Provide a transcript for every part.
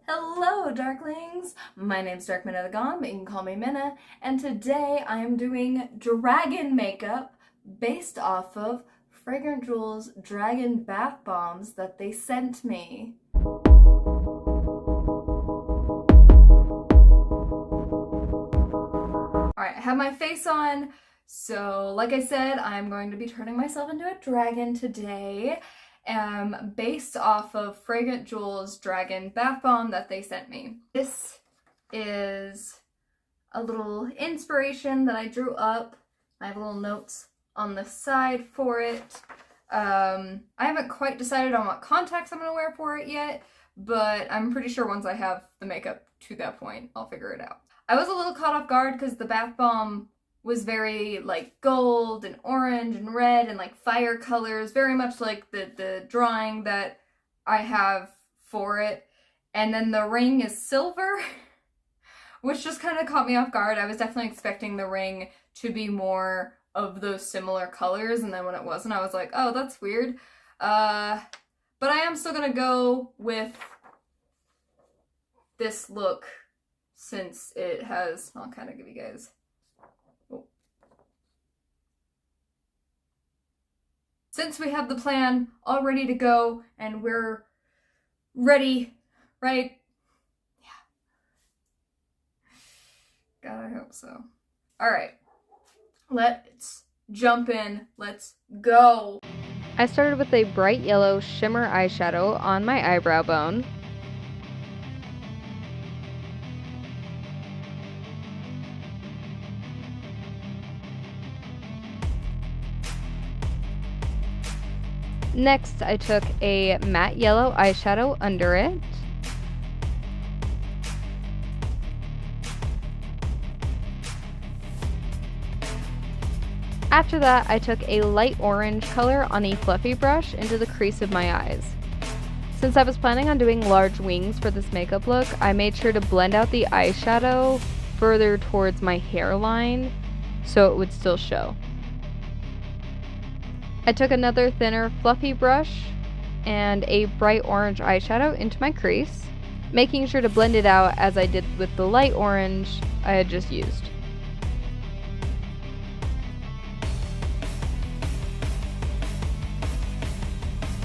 Hello, Darklings! My name's Dark Minna the Gone, but you can call me Minna, and today I am doing dragon makeup based off of Fragrant Jewels Dragon Bath Bombs that they sent me. Alright, I have my face on, so like I said, I'm going to be turning myself into a dragon today. Based off of Fragrant Jewels Dragon Bath Bomb that they sent me. This is a little inspiration that I drew up. I have little notes on the side for it. I haven't quite decided on what contacts I'm going to wear for it yet, but I'm pretty sure once I have the makeup to that point, I'll figure it out. I was a little caught off guard because the bath bomb was very like gold and orange and red and like fire colors, very much like the drawing that I have for it. And then the ring is silver, which just kind of caught me off guard. I was definitely expecting the ring to be more of those similar colors, and then when it wasn't, I was like, oh, that's weird. But I am still gonna go with this look since it has, I'll kind of give you guys. Since we have the plan all ready to go and we're ready, right? Yeah. God, I hope so. All right, let's jump in. Let's go. I started with a bright yellow shimmer eyeshadow on my eyebrow bone. Next, I took a matte yellow eyeshadow under it. After that, I took a light orange color on a fluffy brush into the crease of my eyes. Since I was planning on doing large wings for this makeup look, I made sure to blend out the eyeshadow further towards my hairline so it would still show. I took another thinner fluffy brush and a bright orange eyeshadow into my crease, making sure to blend it out as I did with the light orange I had just used.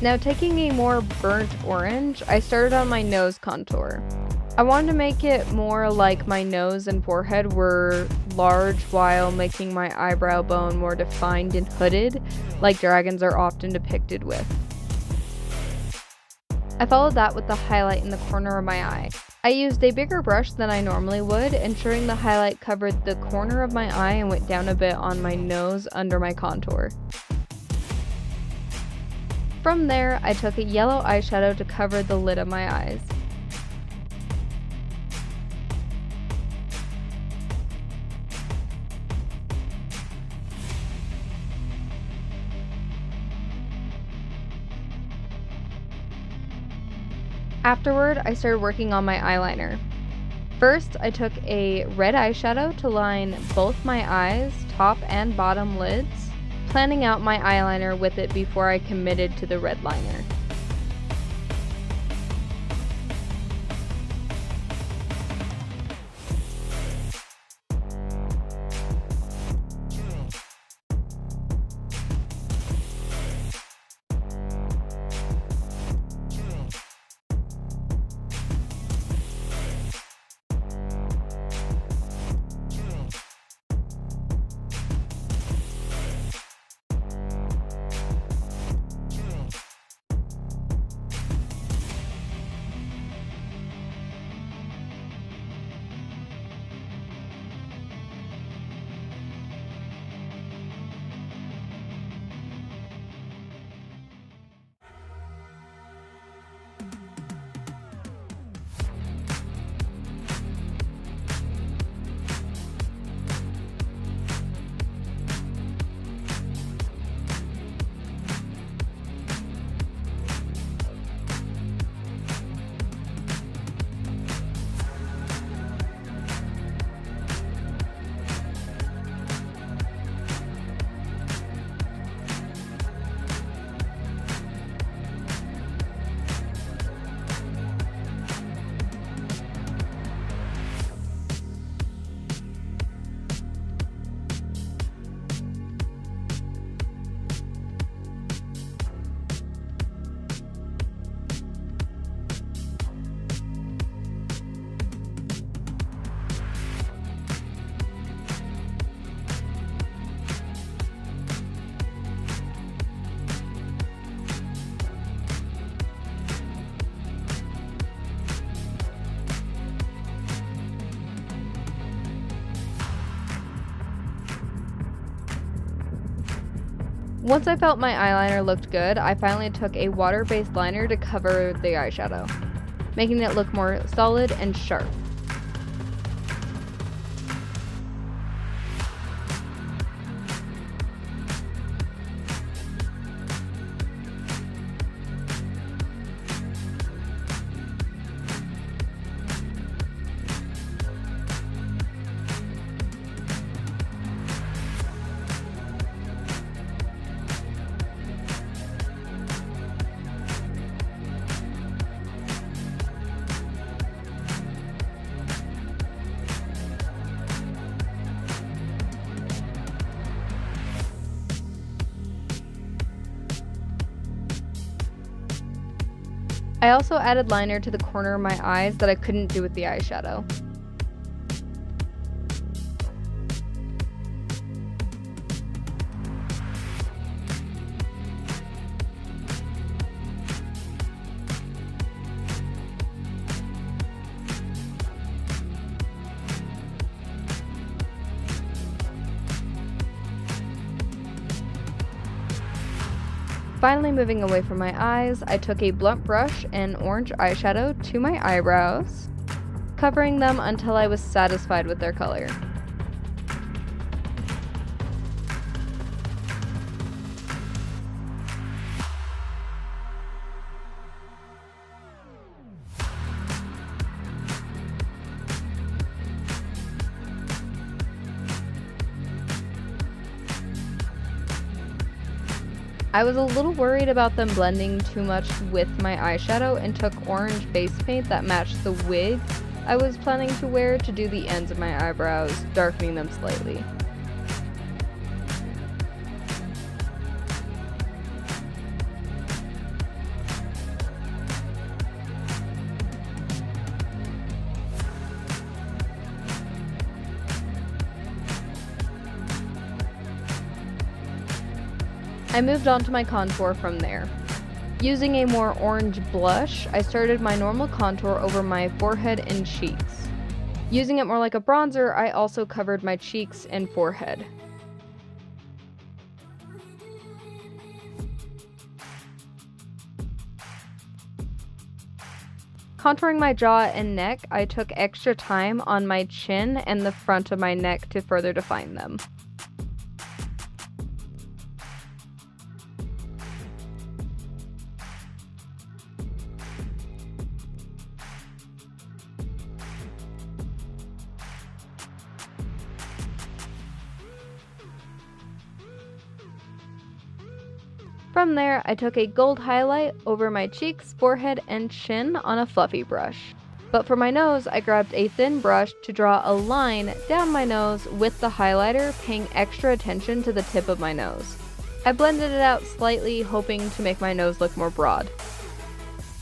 Now taking a more burnt orange, I started on my nose contour. I wanted to make it more like my nose and forehead were large while making my eyebrow bone more defined and hooded, like dragons are often depicted with. I followed that with the highlight in the corner of my eye. I used a bigger brush than I normally would, ensuring the highlight covered the corner of my eye and went down a bit on my nose under my contour. From there, I took a yellow eyeshadow to cover the lid of my eyes. Afterward, I started working on my eyeliner. First, I took a red eyeshadow to line both my eyes, top and bottom lids, planning out my eyeliner with it before I committed to the red liner. Once I felt my eyeliner looked good, I finally took a water-based liner to cover the eyeshadow, making it look more solid and sharp. I also added liner to the corner of my eyes that I couldn't do with the eyeshadow. Finally moving away from my eyes, I took a blunt brush and orange eyeshadow to my eyebrows, covering them until I was satisfied with their color. I was a little worried about them blending too much with my eyeshadow and took orange base paint that matched the wig I was planning to wear to do the ends of my eyebrows, darkening them slightly. I moved on to my contour from there. Using a more orange blush, I started my normal contour over my forehead and cheeks. Using it more like a bronzer, I also covered my cheeks and forehead. Contouring my jaw and neck, I took extra time on my chin and the front of my neck to further define them. From there, I took a gold highlight over my cheeks, forehead, and chin on a fluffy brush. But for my nose, I grabbed a thin brush to draw a line down my nose with the highlighter, paying extra attention to the tip of my nose. I blended it out slightly, hoping to make my nose look more broad.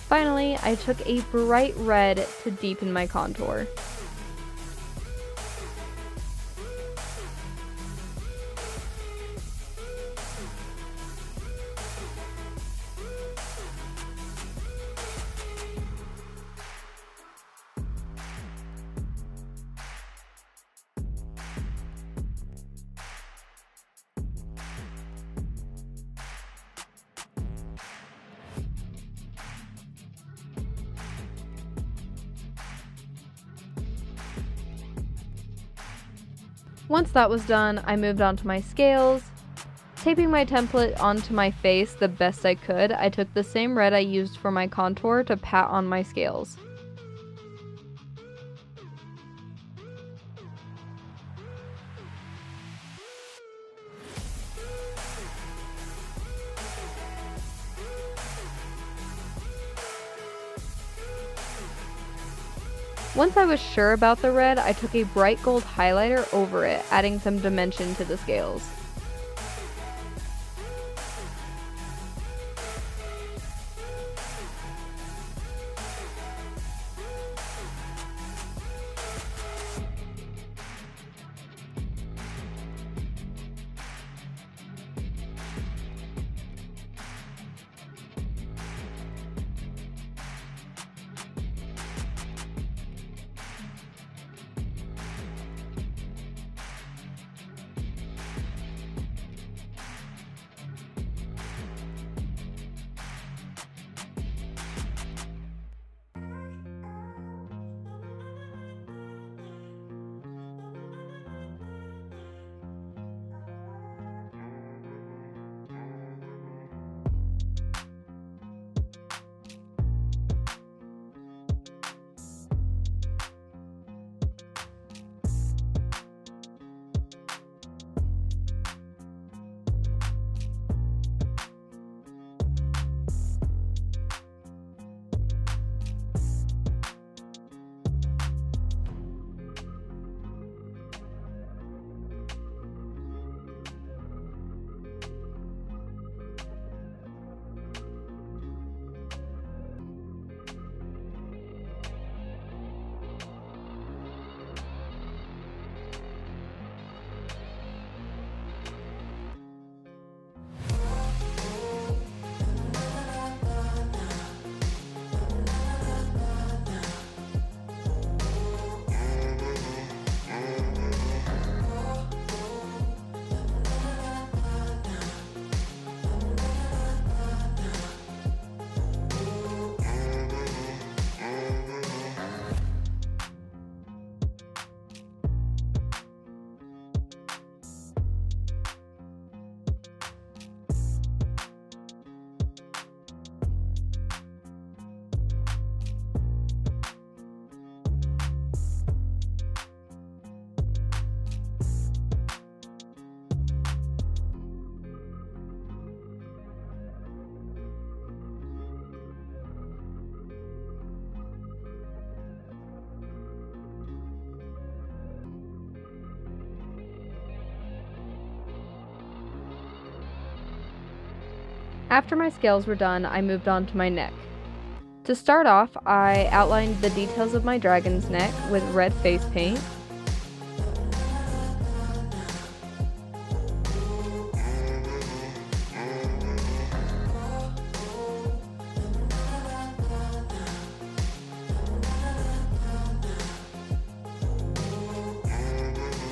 Finally, I took a bright red to deepen my contour. Once that was done, I moved on to my scales. Taping my template onto my face the best I could, I took the same red I used for my contour to pat on my scales. Once I was sure about the red, I took a bright gold highlighter over it, adding some dimension to the scales. After my scales were done, I moved on to my neck. To start off, I outlined the details of my dragon's neck with red face paint.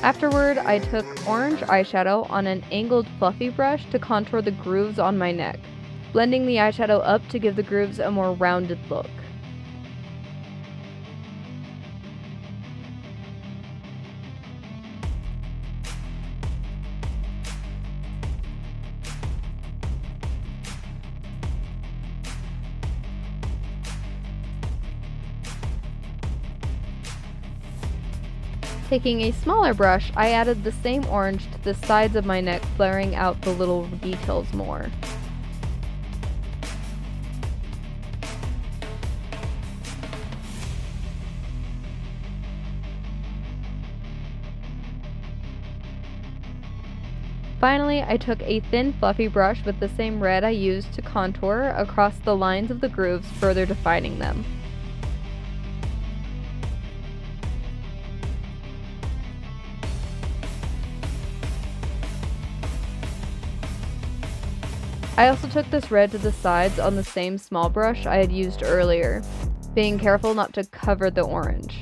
Afterward, I took orange eyeshadow on an angled fluffy brush to contour the grooves on my neck, blending the eyeshadow up to give the grooves a more rounded look. Taking a smaller brush, I added the same orange to the sides of my neck, blurring out the little details more. Finally, I took a thin fluffy brush with the same red I used to contour across the lines of the grooves, further defining them. I also took this red to the sides on the same small brush I had used earlier, being careful not to cover the orange.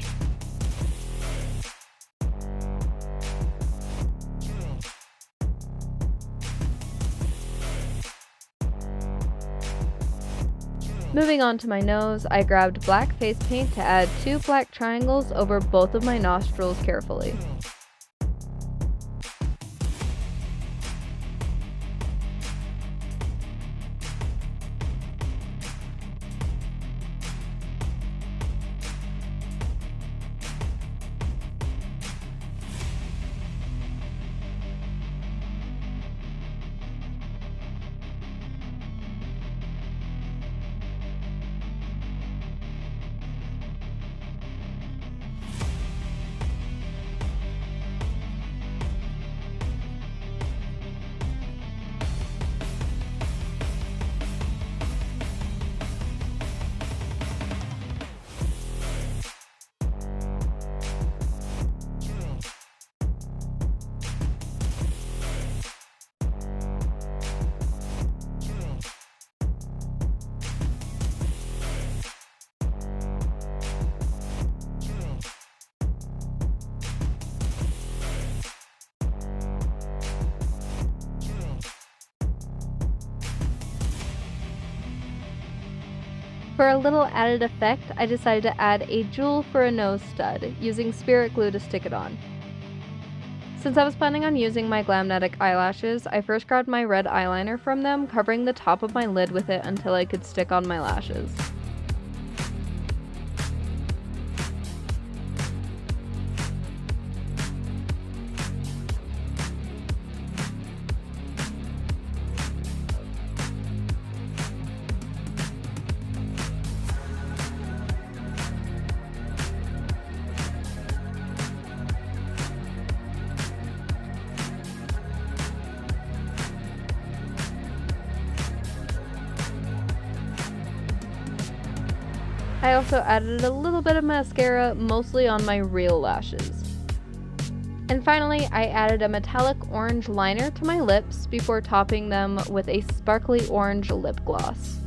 Moving on to my nose, I grabbed black face paint to add 2 black triangles over both of my nostrils carefully. For a little added effect, I decided to add a jewel for a nose stud, using spirit glue to stick it on. Since I was planning on using my Glamnetic eyelashes, I first grabbed my red eyeliner from them, covering the top of my lid with it until I could stick on my lashes. I also added a little bit of mascara, mostly on my real lashes. And finally, I added a metallic orange liner to my lips before topping them with a sparkly orange lip gloss.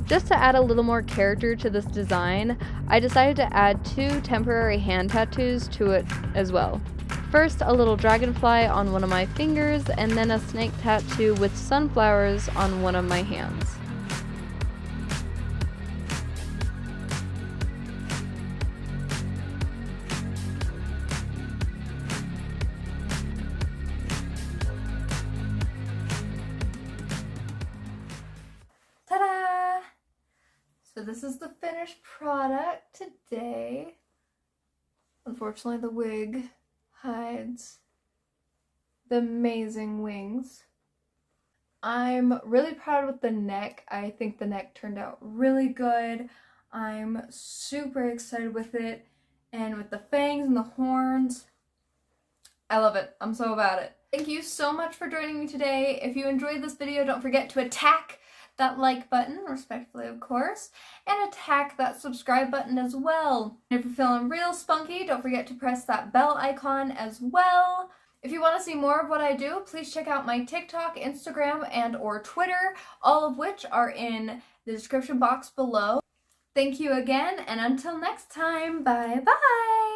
Just to add a little more character to this design, I decided to add 2 temporary hand tattoos to it as well. First, a little dragonfly on one of my fingers, and then a snake tattoo with sunflowers on one of my hands. Ta-da! So this is the finished product today. Unfortunately, the wig hides the amazing wings. I'm really proud with the neck. I think the neck turned out really good. I'm super excited with it. And with the fangs and the horns, I love it. I'm so about it. Thank you so much for joining me today. If you enjoyed this video, don't forget to attack that like button, respectfully of course, and attack that subscribe button as well. And if you're feeling real spunky, don't forget to press that bell icon as well. If you want to see more of what I do, please check out my TikTok, Instagram, and or Twitter, all of which are in the description box below. Thank you again, and until next time, bye bye!